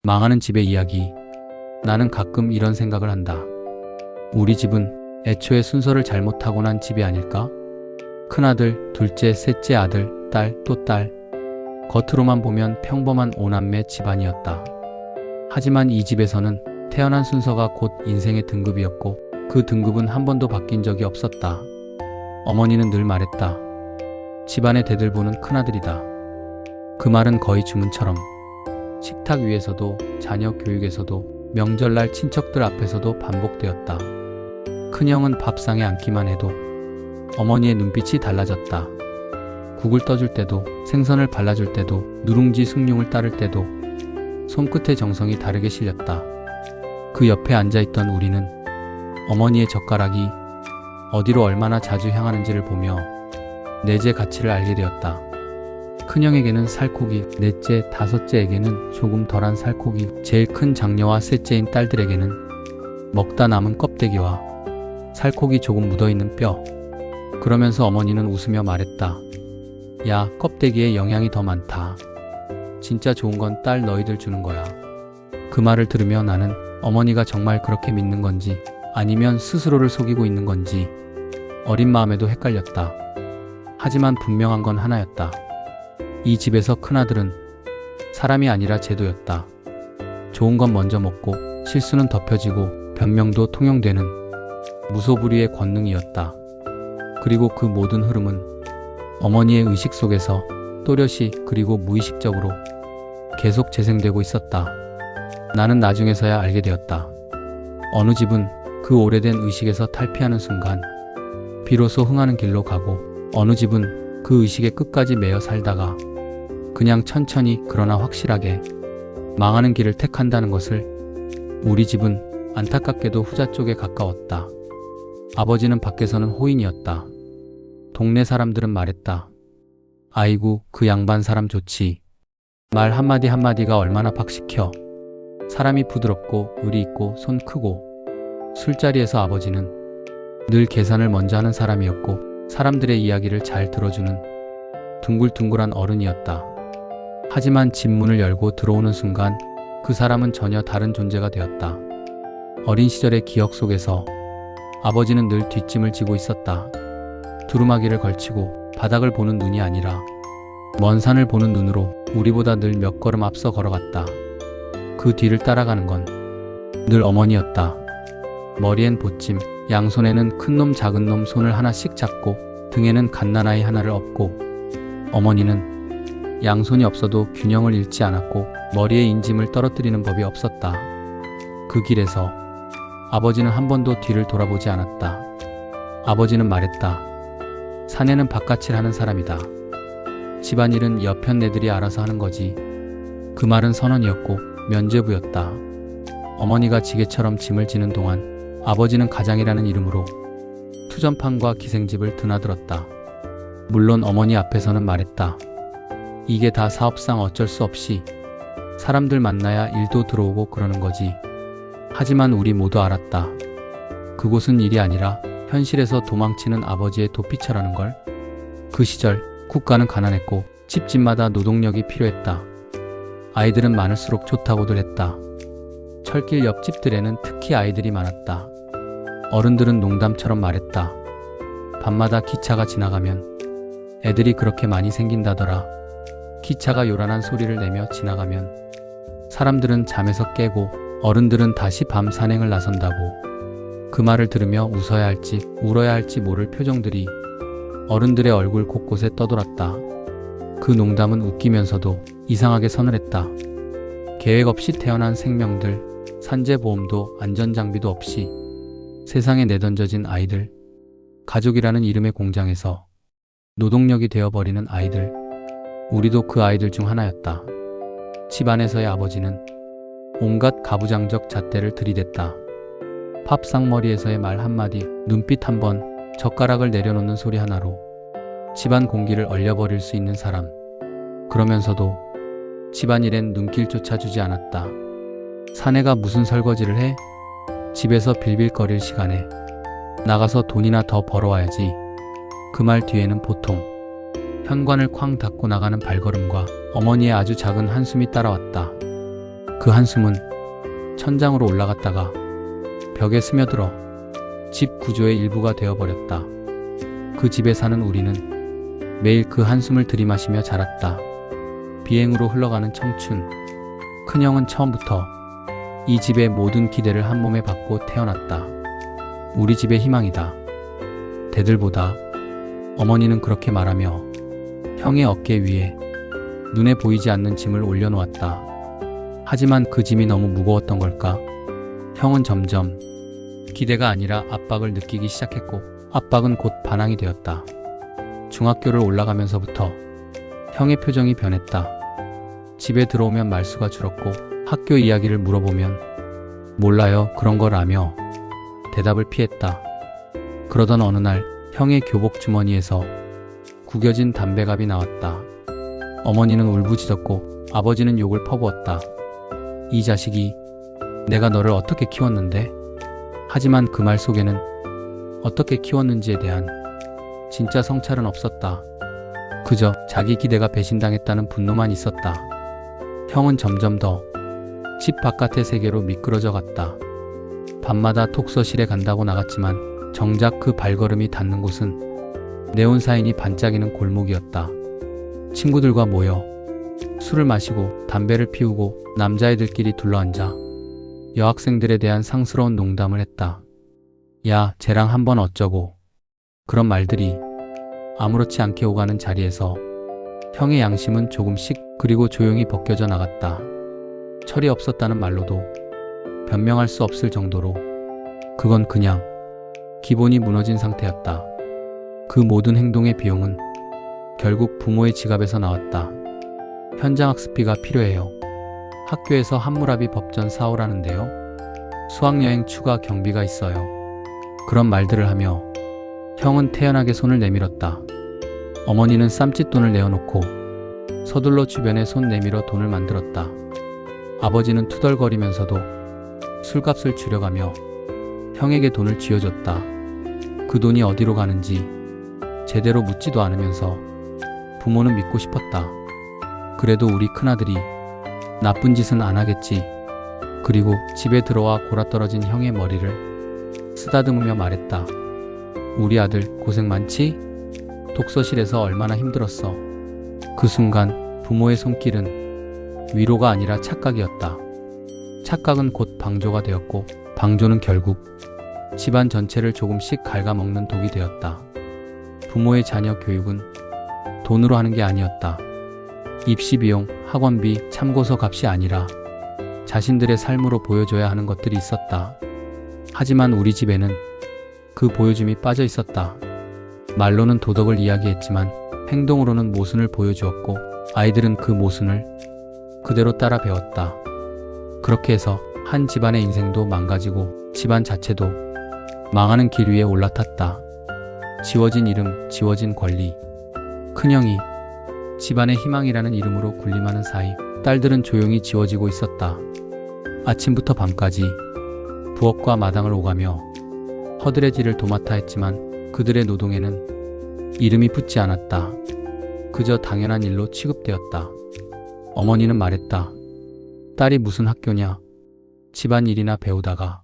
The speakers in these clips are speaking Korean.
망하는 집의 이야기. 나는 가끔 이런 생각을 한다. 우리 집은 애초에 순서를 잘못하고 난 집이 아닐까? 큰아들, 둘째, 셋째 아들, 딸, 또 딸. 겉으로만 보면 평범한 오남매 집안이었다. 하지만 이 집에서는 태어난 순서가 곧 인생의 등급이었고 그 등급은 한 번도 바뀐 적이 없었다. 어머니는 늘 말했다. 집안의 대들보는 큰아들이다. 그 말은 거의 주문처럼 식탁 위에서도 자녀 교육에서도 명절날 친척들 앞에서도 반복되었다. 큰형은 밥상에 앉기만 해도 어머니의 눈빛이 달라졌다. 국을 떠줄 때도 생선을 발라줄 때도 누룽지 숭늉을 따를 때도 손끝의 정성이 다르게 실렸다. 그 옆에 앉아있던 우리는 어머니의 젓가락이 어디로 얼마나 자주 향하는지를 보며 내재 가치를 알게 되었다. 큰형에게는 살코기, 넷째, 다섯째에게는 조금 덜한 살코기, 제일 큰 장녀와 셋째인 딸들에게는 먹다 남은 껍데기와 살코기 조금 묻어있는 뼈. 그러면서 어머니는 웃으며 말했다. 야, 껍데기에 영양이 더 많다. 진짜 좋은 건 딸 너희들 주는 거야. 그 말을 들으며 나는 어머니가 정말 그렇게 믿는 건지 아니면 스스로를 속이고 있는 건지 어린 마음에도 헷갈렸다. 하지만 분명한 건 하나였다. 이 집에서 큰아들은 사람이 아니라 제도였다. 좋은 건 먼저 먹고 실수는 덮여지고 변명도 통용되는 무소불위의 권능이었다. 그리고 그 모든 흐름은 어머니의 의식 속에서 또렷이 그리고 무의식적으로 계속 재생되고 있었다. 나는 나중에서야 알게 되었다. 어느 집은 그 오래된 의식에서 탈피하는 순간 비로소 흥하는 길로 가고 어느 집은 그 의식의 끝까지 매여 살다가 그냥 천천히 그러나 확실하게 망하는 길을 택한다는 것을 우리 집은 안타깝게도 후자 쪽에 가까웠다. 아버지는 밖에서는 호인이었다. 동네 사람들은 말했다. 아이고, 그 양반 사람 좋지. 말 한마디 한마디가 얼마나 박식혀. 사람이 부드럽고 의리 있고 손 크고. 술자리에서 아버지는 늘 계산을 먼저 하는 사람이었고 사람들의 이야기를 잘 들어주는 둥글둥글한 어른이었다. 하지만 집 문을 열고 들어오는 순간 그 사람은 전혀 다른 존재가 되었다. 어린 시절의 기억 속에서 아버지는 늘 뒷짐을 지고 있었다. 두루마기를 걸치고 바닥을 보는 눈이 아니라 먼 산을 보는 눈으로 우리보다 늘 몇 걸음 앞서 걸어갔다. 그 뒤를 따라가는 건 늘 어머니였다. 머리엔 보찜, 양손에는 큰놈 작은놈 손을 하나씩 잡고 등에는 갓난아이 하나를 업고 어머니는 양손이 없어도 균형을 잃지 않았고 머리에 인짐을 떨어뜨리는 법이 없었다. 그 길에서 아버지는 한 번도 뒤를 돌아보지 않았다. 아버지는 말했다. 사내는 바깥일 하는 사람이다. 집안일은 여편네들이 알아서 하는 거지. 그 말은 선언이었고 면죄부였다. 어머니가 지게처럼 짐을 지는 동안 아버지는 가장이라는 이름으로 투전판과 기생집을 드나들었다. 물론 어머니 앞에서는 말했다. 이게 다 사업상 어쩔 수 없이 사람들 만나야 일도 들어오고 그러는 거지. 하지만 우리 모두 알았다. 그곳은 일이 아니라 현실에서 도망치는 아버지의 도피처라는 걸. 그 시절 국가는 가난했고 집집마다 노동력이 필요했다. 아이들은 많을수록 좋다고들 했다. 철길 옆집들에는 특히 아이들이 많았다. 어른들은 농담처럼 말했다. 밤마다 기차가 지나가면 애들이 그렇게 많이 생긴다더라. 기차가 요란한 소리를 내며 지나가면 사람들은 잠에서 깨고 어른들은 다시 밤 산행을 나선다고. 그 말을 들으며 웃어야 할지 울어야 할지 모를 표정들이 어른들의 얼굴 곳곳에 떠돌았다. 그 농담은 웃기면서도 이상하게 서늘했다. 계획 없이 태어난 생명들, 산재보험도 안전장비도 없이 세상에 내던져진 아이들, 가족이라는 이름의 공장에서 노동력이 되어버리는 아이들. 우리도 그 아이들 중 하나였다. 집안에서의 아버지는 온갖 가부장적 잣대를 들이댔다. 팝상머리에서의 말 한마디, 눈빛 한 번, 젓가락을 내려놓는 소리 하나로 집안 공기를 얼려버릴 수 있는 사람. 그러면서도 집안일엔 눈길조차 주지 않았다. 사내가 무슨 설거지를 해? 집에서 빌빌거릴 시간에 나가서 돈이나 더 벌어와야지. 그 말 뒤에는 보통 현관을 쾅 닫고 나가는 발걸음과 어머니의 아주 작은 한숨이 따라왔다. 그 한숨은 천장으로 올라갔다가 벽에 스며들어 집 구조의 일부가 되어버렸다. 그 집에 사는 우리는 매일 그 한숨을 들이마시며 자랐다. 비행으로 흘러가는 청춘. 큰형은 처음부터 이 집의 모든 기대를 한 몸에 받고 태어났다. 우리 집의 희망이다. 대들보다 어머니는 그렇게 말하며 형의 어깨 위에 눈에 보이지 않는 짐을 올려놓았다. 하지만 그 짐이 너무 무거웠던 걸까? 형은 점점 기대가 아니라 압박을 느끼기 시작했고 압박은 곧 반항이 되었다. 중학교를 올라가면서부터 형의 표정이 변했다. 집에 들어오면 말수가 줄었고 학교 이야기를 물어보면 몰라요 그런 거라며 대답을 피했다. 그러던 어느 날 형의 교복 주머니에서 구겨진 담배갑이 나왔다. 어머니는 울부짖었고 아버지는 욕을 퍼부었다. 이 자식이 내가 너를 어떻게 키웠는데? 하지만 그 말 속에는 어떻게 키웠는지에 대한 진짜 성찰은 없었다. 그저 자기 기대가 배신당했다는 분노만 있었다. 형은 점점 더 집 바깥의 세계로 미끄러져 갔다. 밤마다 독서실에 간다고 나갔지만 정작 그 발걸음이 닿는 곳은 네온사인이 반짝이는 골목이었다. 친구들과 모여 술을 마시고 담배를 피우고 남자애들끼리 둘러앉아 여학생들에 대한 상스러운 농담을 했다. 야, 쟤랑 한번 어쩌고. 그런 말들이 아무렇지 않게 오가는 자리에서 형의 양심은 조금씩 그리고 조용히 벗겨져 나갔다. 철이 없었다는 말로도 변명할 수 없을 정도로 그건 그냥 기본이 무너진 상태였다. 그 모든 행동의 비용은 결국 부모의 지갑에서 나왔다. 현장학습비가 필요해요. 학교에서 한무라비 법전 사오라는데요. 수학여행 추가 경비가 있어요. 그런 말들을 하며 형은 태연하게 손을 내밀었다. 어머니는 쌈짓돈을 내어놓고 서둘러 주변에 손 내밀어 돈을 만들었다. 아버지는 투덜거리면서도 술값을 줄여가며 형에게 돈을 쥐어줬다. 그 돈이 어디로 가는지 제대로 묻지도 않으면서 부모는 믿고 싶었다. 그래도 우리 큰아들이 나쁜 짓은 안 하겠지. 그리고 집에 들어와 골아떨어진 형의 머리를 쓰다듬으며 말했다. 우리 아들 고생 많지? 독서실에서 얼마나 힘들었어. 그 순간 부모의 손길은 위로가 아니라 착각이었다. 착각은 곧 방조가 되었고 방조는 결국 집안 전체를 조금씩 갉아먹는 독이 되었다. 부모의 자녀 교육은 돈으로 하는 게 아니었다. 입시 비용, 학원비, 참고서 값이 아니라 자신들의 삶으로 보여줘야 하는 것들이 있었다. 하지만 우리 집에는 그 보여줌이 빠져 있었다. 말로는 도덕을 이야기했지만 행동으로는 모순을 보여주었고 아이들은 그 모순을 그대로 따라 배웠다. 그렇게 해서 한 집안의 인생도 망가지고 집안 자체도 망하는 길 위에 올라탔다. 지워진 이름, 지워진 권리. 큰형이 집안의 희망이라는 이름으로 군림하는 사이 딸들은 조용히 지워지고 있었다. 아침부터 밤까지 부엌과 마당을 오가며 허드레질을 도맡아 했지만 그들의 노동에는 이름이 붙지 않았다. 그저 당연한 일로 취급되었다. 어머니는 말했다. 딸이 무슨 학교냐? 집안일이나 배우다가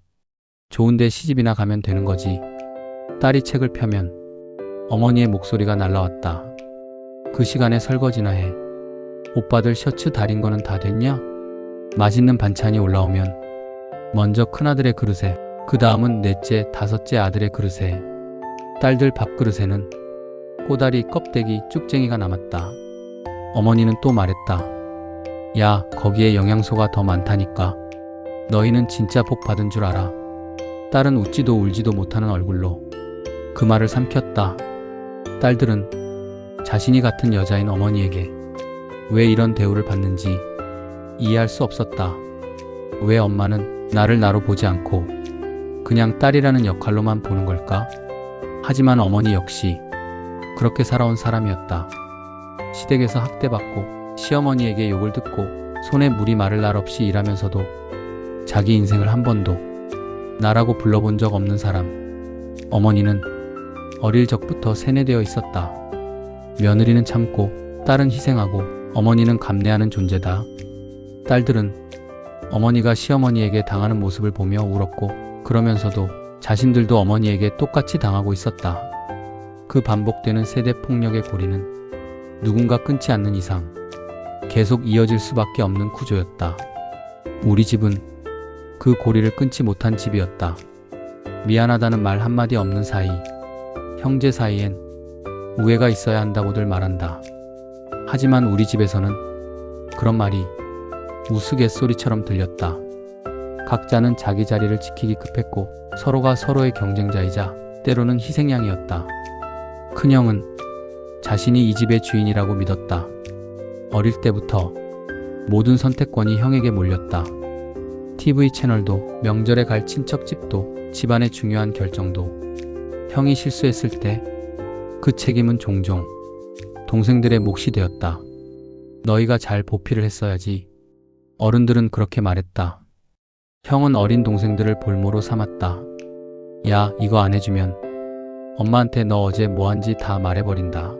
좋은데 시집이나 가면 되는 거지. 딸이 책을 펴면 어머니의 목소리가 날라왔다. 그 시간에 설거지나 해. 오빠들 셔츠 다린 거는 다 됐냐? 맛있는 반찬이 올라오면 먼저 큰아들의 그릇에, 그 다음은 넷째, 다섯째 아들의 그릇에, 딸들 밥그릇에는 꼬다리, 껍데기, 쭉쟁이가 남았다. 어머니는 또 말했다. 야, 거기에 영양소가 더 많다니까. 너희는 진짜 복 받은 줄 알아. 딸은 웃지도 울지도 못하는 얼굴로 그 말을 삼켰다. 딸들은 자신이 같은 여자인 어머니에게 왜 이런 대우를 받는지 이해할 수 없었다. 왜 엄마는 나를 나로 보지 않고 그냥 딸이라는 역할로만 보는 걸까? 하지만 어머니 역시 그렇게 살아온 사람이었다. 시댁에서 학대받고 시어머니에게 욕을 듣고 손에 물이 마를 날 없이 일하면서도 자기 인생을 한 번도 나라고 불러본 적 없는 사람. 어머니는 어릴 적부터 세뇌되어 있었다. 며느리는 참고 딸은 희생하고 어머니는 감내하는 존재다. 딸들은 어머니가 시어머니에게 당하는 모습을 보며 울었고 그러면서도 자신들도 어머니에게 똑같이 당하고 있었다. 그 반복되는 세대 폭력의 고리는 누군가 끊지 않는 이상 계속 이어질 수밖에 없는 구조였다. 우리 집은 그 고리를 끊지 못한 집이었다. 미안하다는 말 한마디 없는 사이, 형제 사이엔 우애가 있어야 한다고들 말한다. 하지만 우리 집에서는 그런 말이 우스갯소리처럼 들렸다. 각자는 자기 자리를 지키기 급했고 서로가 서로의 경쟁자이자 때로는 희생양이었다. 큰형은 자신이 이 집의 주인이라고 믿었다. 어릴 때부터 모든 선택권이 형에게 몰렸다. TV 채널도, 명절에 갈 친척집도, 집안의 중요한 결정도 형이 실수했을 때 그 책임은 종종 동생들의 몫이 되었다. 너희가 잘 보필을 했어야지. 어른들은 그렇게 말했다. 형은 어린 동생들을 볼모로 삼았다. 야, 이거 안 해주면 엄마한테 너 어제 뭐 한지 다 말해버린다.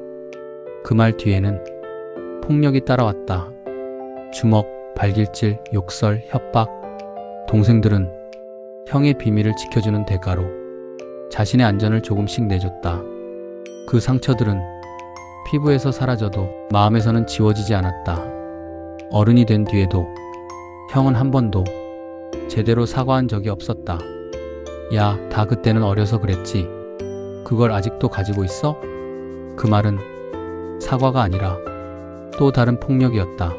그 말 뒤에는 폭력이 따라왔다. 주먹, 발길질, 욕설, 협박. 동생들은 형의 비밀을 지켜주는 대가로 자신의 안전을 조금씩 내줬다. 그 상처들은 피부에서 사라져도 마음에서는 지워지지 않았다. 어른이 된 뒤에도 형은 한 번도 제대로 사과한 적이 없었다. 야, 다 그때는 어려서 그랬지. 그걸 아직도 가지고 있어? 그 말은 사과가 아니라 또 다른 폭력이었다.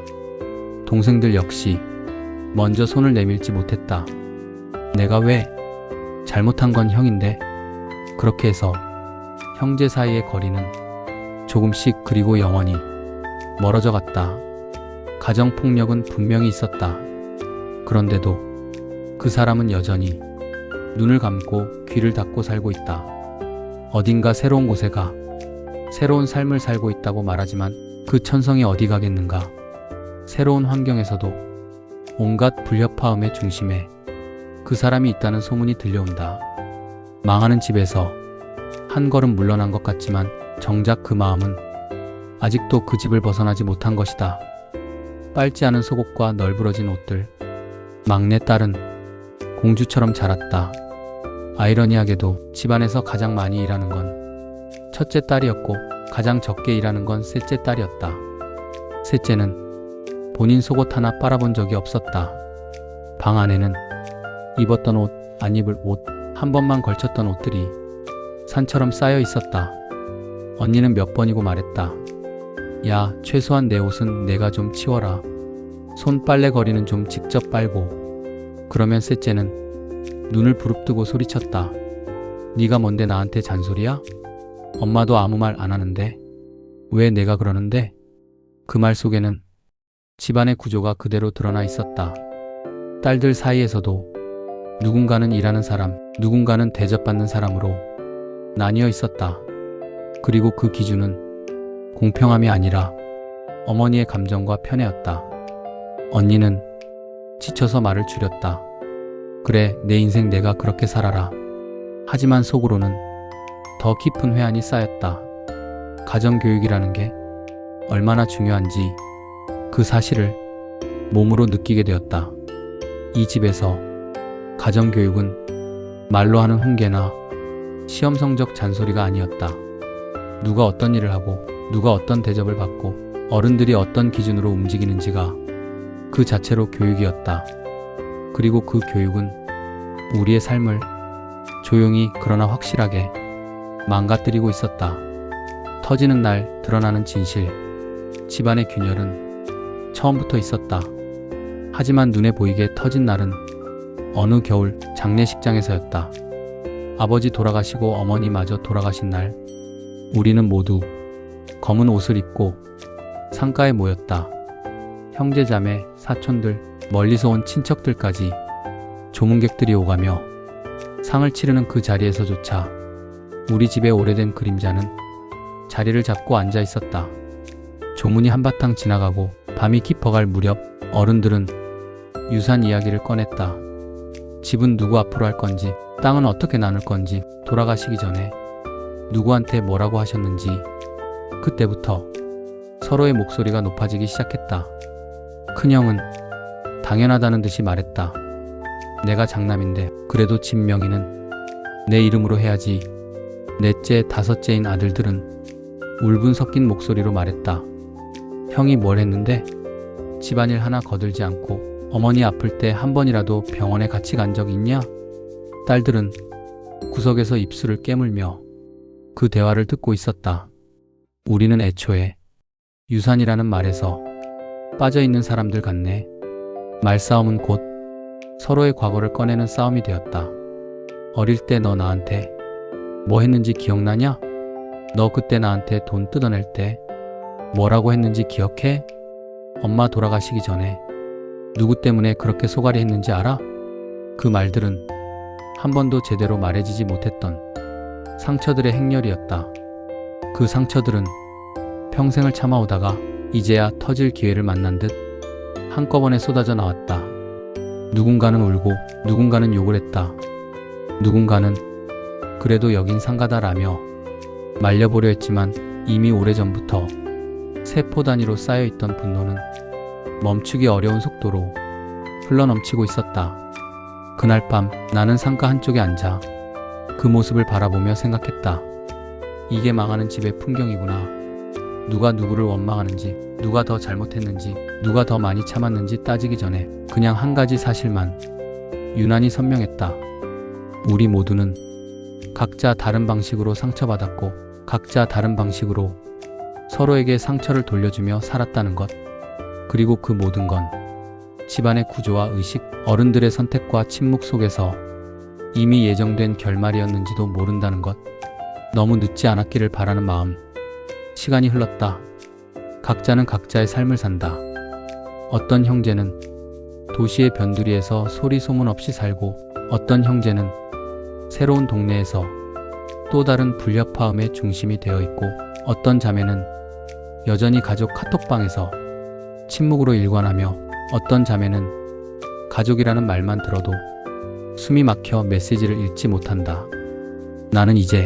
동생들 역시 먼저 손을 내밀지 못했다. 내가 왜? 잘못한 건 형인데. 그렇게 해서 형제 사이의 거리는 조금씩 그리고 영원히 멀어져 갔다. 가정폭력은 분명히 있었다. 그런데도 그 사람은 여전히 눈을 감고 귀를 닫고 살고 있다. 어딘가 새로운 곳에 가 새로운 삶을 살고 있다고 말하지만 그 천성이 어디 가겠는가. 새로운 환경에서도 온갖 불협화음의 중심에 그 사람이 있다는 소문이 들려온다. 망하는 집에서 한 걸음 물러난 것 같지만 정작 그 마음은 아직도 그 집을 벗어나지 못한 것이다. 빨지 않은 속옷과 널브러진 옷들. 막내 딸은 공주처럼 자랐다. 아이러니하게도 집안에서 가장 많이 일하는 건 첫째 딸이었고 가장 적게 일하는 건 셋째 딸이었다. 셋째는 본인 속옷 하나 빨아본 적이 없었다. 방 안에는 입었던 옷, 안 입을 옷, 한 번만 걸쳤던 옷들이 산처럼 쌓여 있었다. 언니는 몇 번이고 말했다. 야, 최소한 내 옷은 내가 좀 치워라. 손 빨래거리는 좀 직접 빨고. 그러면 셋째는 눈을 부릅뜨고 소리쳤다. 네가 뭔데 나한테 잔소리야? 엄마도 아무 말 안 하는데. 왜 내가 그러는데? 그 말 속에는 집안의 구조가 그대로 드러나 있었다. 딸들 사이에서도 누군가는 일하는 사람, 누군가는 대접받는 사람으로 나뉘어 있었다. 그리고 그 기준은 공평함이 아니라 어머니의 감정과 편애였다. 언니는 지쳐서 말을 줄였다. 그래, 내 인생 내가 그렇게 살아라. 하지만 속으로는 더 깊은 회한이 쌓였다. 가정교육이라는 게 얼마나 중요한지 그 사실을 몸으로 느끼게 되었다. 이 집에서 가정교육은 말로 하는 훈계나 시험 성적 잔소리가 아니었다. 누가 어떤 일을 하고 누가 어떤 대접을 받고 어른들이 어떤 기준으로 움직이는지가 그 자체로 교육이었다. 그리고 그 교육은 우리의 삶을 조용히 그러나 확실하게 망가뜨리고 있었다. 터지는 날 드러나는 진실, 집안의 균열은 처음부터 있었다. 하지만 눈에 보이게 터진 날은 어느 겨울 장례식장에서였다. 아버지 돌아가시고 어머니마저 돌아가신 날, 우리는 모두 검은 옷을 입고 상가에 모였다. 형제자매, 사촌들, 멀리서 온 친척들까지 조문객들이 오가며 상을 치르는 그 자리에서조차 우리 집의 오래된 그림자는 자리를 잡고 앉아 있었다. 조문이 한바탕 지나가고 밤이 깊어갈 무렵 어른들은 유산 이야기를 꺼냈다. 집은 누구 앞으로 할 건지, 땅은 어떻게 나눌 건지, 돌아가시기 전에 누구한테 뭐라고 하셨는지. 그때부터 서로의 목소리가 높아지기 시작했다. 큰형은 당연하다는 듯이 말했다. 내가 장남인데 그래도 집 명의는 내 이름으로 해야지. 넷째, 다섯째인 아들들은 울분 섞인 목소리로 말했다. 형이 뭘 했는데? 집안일 하나 거들지 않고 어머니 아플 때 한 번이라도 병원에 같이 간 적 있냐? 딸들은 구석에서 입술을 깨물며 그 대화를 듣고 있었다. 우리는 애초에 유산이라는 말에서 빠져있는 사람들 같네. 말싸움은 곧 서로의 과거를 꺼내는 싸움이 되었다. 어릴 때 너 나한테 뭐 했는지 기억나냐? 너 그때 나한테 돈 뜯어낼 때 뭐라고 했는지 기억해? 엄마 돌아가시기 전에 누구 때문에 그렇게 소갈이 했는지 알아? 그 말들은 한 번도 제대로 말해지지 못했던 상처들의 행렬이었다. 그 상처들은 평생을 참아오다가 이제야 터질 기회를 만난 듯 한꺼번에 쏟아져 나왔다. 누군가는 울고 누군가는 욕을 했다. 누군가는 그래도 여긴 상가다라며 말려보려 했지만 이미 오래전부터 세포 단위로 쌓여있던 분노는 멈추기 어려운 속도로 흘러넘치고 있었다. 그날 밤 나는 상가 한쪽에 앉아 그 모습을 바라보며 생각했다. 이게 망하는 집의 풍경이구나. 누가 누구를 원망하는지, 누가 더 잘못했는지, 누가 더 많이 참았는지 따지기 전에 그냥 한 가지 사실만 유난히 선명했다. 우리 모두는 각자 다른 방식으로 상처받았고 각자 다른 방식으로 서로에게 상처를 돌려주며 살았다는 것. 그리고 그 모든 건 집안의 구조와 의식, 어른들의 선택과 침묵 속에서 이미 예정된 결말이었는지도 모른다는 것. 너무 늦지 않았기를 바라는 마음. 시간이 흘렀다. 각자는 각자의 삶을 산다. 어떤 형제는 도시의 변두리에서 소리 소문 없이 살고 어떤 형제는 새로운 동네에서 또 다른 불협화음의 중심이 되어 있고 어떤 자매는 여전히 가족 카톡방에서 침묵으로 일관하며 어떤 자매는 가족이라는 말만 들어도 숨이 막혀 메시지를 읽지 못한다. 나는 이제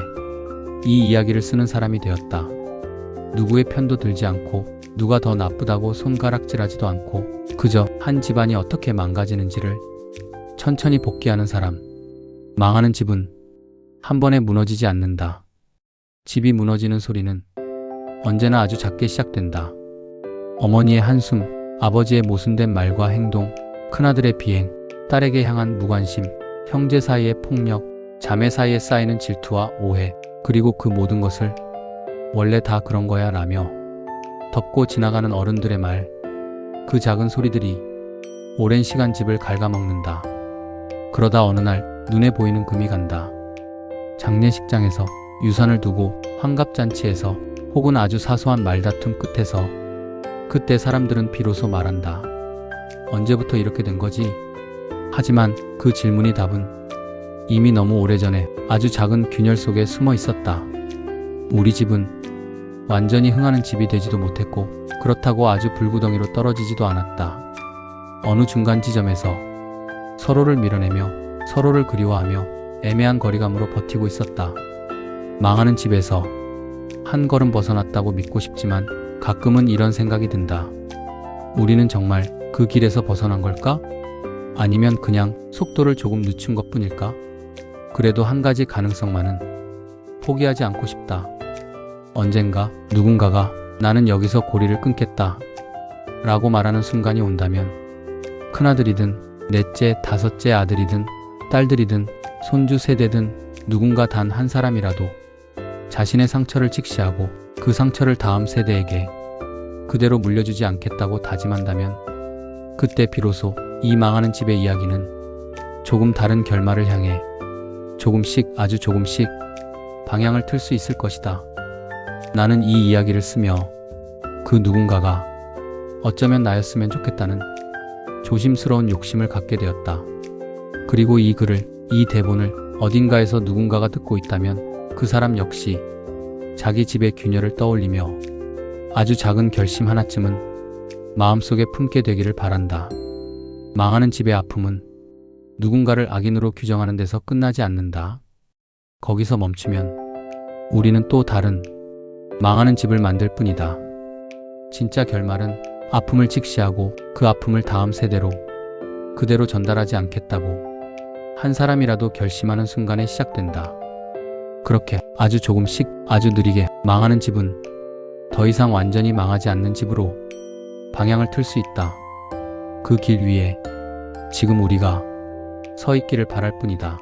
이 이야기를 쓰는 사람이 되었다. 누구의 편도 들지 않고 누가 더 나쁘다고 손가락질하지도 않고 그저 한 집안이 어떻게 망가지는지를 천천히 복귀하는 사람. 망하는 집은 한 번에 무너지지 않는다. 집이 무너지는 소리는 언제나 아주 작게 시작된다. 어머니의 한숨, 아버지의 모순된 말과 행동, 큰아들의 비행, 딸에게 향한 무관심, 형제 사이의 폭력, 자매 사이에 쌓이는 질투와 오해, 그리고 그 모든 것을 원래 다 그런 거야 라며 덮고 지나가는 어른들의 말. 그 작은 소리들이 오랜 시간 집을 갉아먹는다. 그러다 어느 날 눈에 보이는 금이 간다. 장례식장에서, 유산을 두고, 환갑잔치에서, 혹은 아주 사소한 말다툼 끝에서 그때 사람들은 비로소 말한다. 언제부터 이렇게 된 거지? 하지만 그 질문이 답은 이미 너무 오래전에 아주 작은 균열 속에 숨어 있었다. 우리 집은 완전히 흥하는 집이 되지도 못했고 그렇다고 아주 불구덩이로 떨어지지도 않았다. 어느 중간 지점에서 서로를 밀어내며 서로를 그리워하며 애매한 거리감으로 버티고 있었다. 망하는 집에서 한 걸음 벗어났다고 믿고 싶지만 가끔은 이런 생각이 든다. 우리는 정말 그 길에서 벗어난 걸까? 아니면 그냥 속도를 조금 늦춘 것뿐일까? 그래도 한 가지 가능성만은 포기하지 않고 싶다. 언젠가 누군가가 나는 여기서 고리를 끊겠다 라고 말하는 순간이 온다면 큰아들이든 넷째, 다섯째 아들이든 딸들이든 손주 세대든 누군가 단 한 사람이라도 자신의 상처를 직시하고 그 상처를 다음 세대에게 그대로 물려주지 않겠다고 다짐한다면 그때 비로소 이 망하는 집의 이야기는 조금 다른 결말을 향해 조금씩, 아주 조금씩 방향을 틀 수 있을 것이다. 나는 이 이야기를 쓰며 그 누군가가 어쩌면 나였으면 좋겠다는 조심스러운 욕심을 갖게 되었다. 그리고 이 글을, 이 대본을 어딘가에서 누군가가 듣고 있다면 그 사람 역시 자기 집의 균열을 떠올리며 아주 작은 결심 하나쯤은 마음속에 품게 되기를 바란다. 망하는 집의 아픔은 누군가를 악인으로 규정하는 데서 끝나지 않는다. 거기서 멈추면 우리는 또 다른 망하는 집을 만들 뿐이다. 진짜 결말은 아픔을 직시하고 그 아픔을 다음 세대로 그대로 전달하지 않겠다고 한 사람이라도 결심하는 순간에 시작된다. 그렇게 아주 조금씩 아주 느리게 망하는 집은 더 이상 완전히 망하지 않는 집으로 방향을 틀 수 있다. 그 길 위에 지금 우리가 서 있기를 바랄 뿐이다.